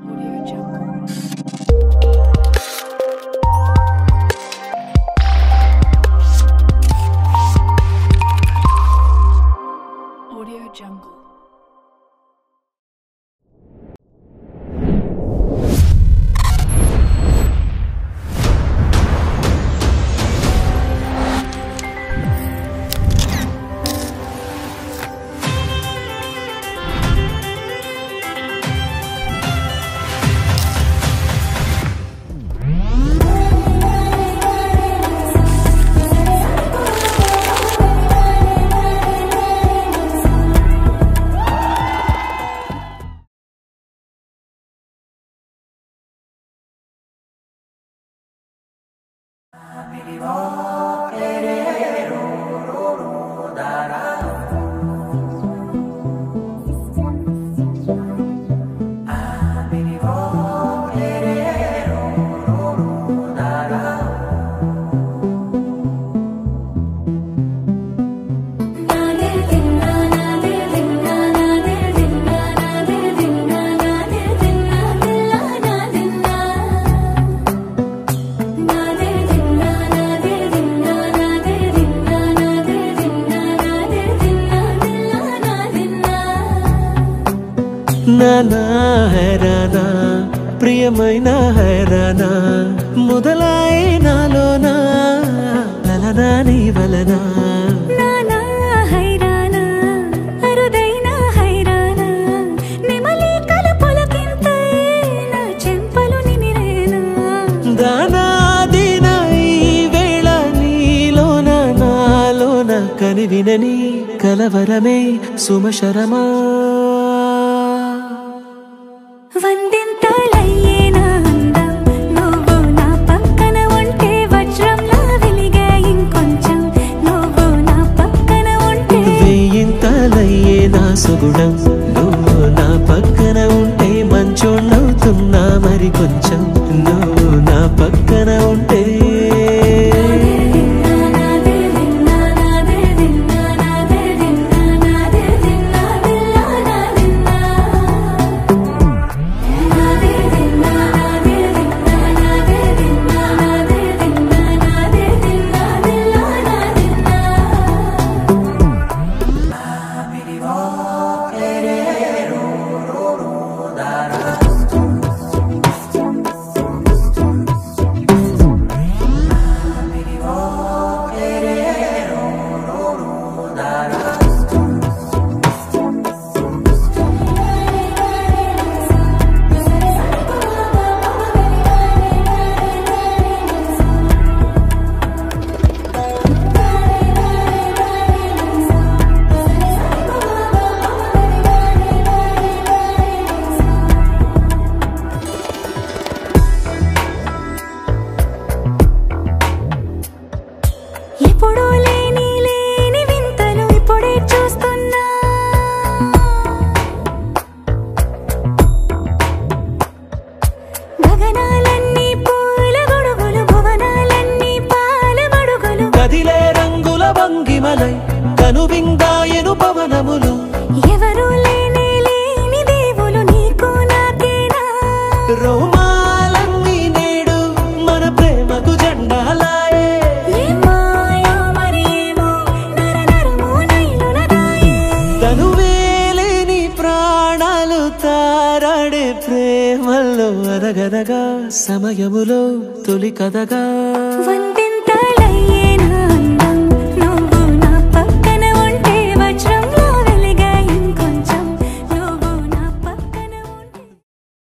Audio Jungle. Audio Jungle. నానా హైరానా ప్రియమైన హైరానా మొదలాయి నాలోనా లలనా నీ వలనా నానా హైరానా అరుదైన హైరానా నెమలి కలుపులకింతై నా చెంపలు నిమిరేనా దానాదిన ఈ వేళ నీలోన నాలోన కనివినని కలవరమే సుమశరమా వందింతలయ్యేనా అందం నువ్వు నా పక్కన ఉంటే వజ్రంలా వెలిగే ఇంకొంచెం నువ్వు నా పక్కన ఉంటే వేయింతలయ్యే నా సుగుణం నువ్వు నా పక్కన ఉంటే మంచోళ్ళవుతున్నా మరి కొంచెం నువ్వు నా పక్కన ఉంటే ఎప్పుడూ లేని వింతలు ఇప్పుడే చూస్తున్నా గగనాలన్నీ పూల గొడుగులు భువనాలన్నీ పాల మడుగులు కదిలే రంగుల భంగిమలై కనువిందాయను పవనములు ఎవరూ లేని దేవులు నీకు నాకేనా రోమాలన్నీ నేడు మన ప్రేమకు జెండాలాయే ఏ మాయో మరి ఏమో నరనరమో నైలున దాయే తనువేలేని ప్రాణాలు తారాడే ప్రేమల్లో అదగదగా సమయములో తొలి కథగా వందింతల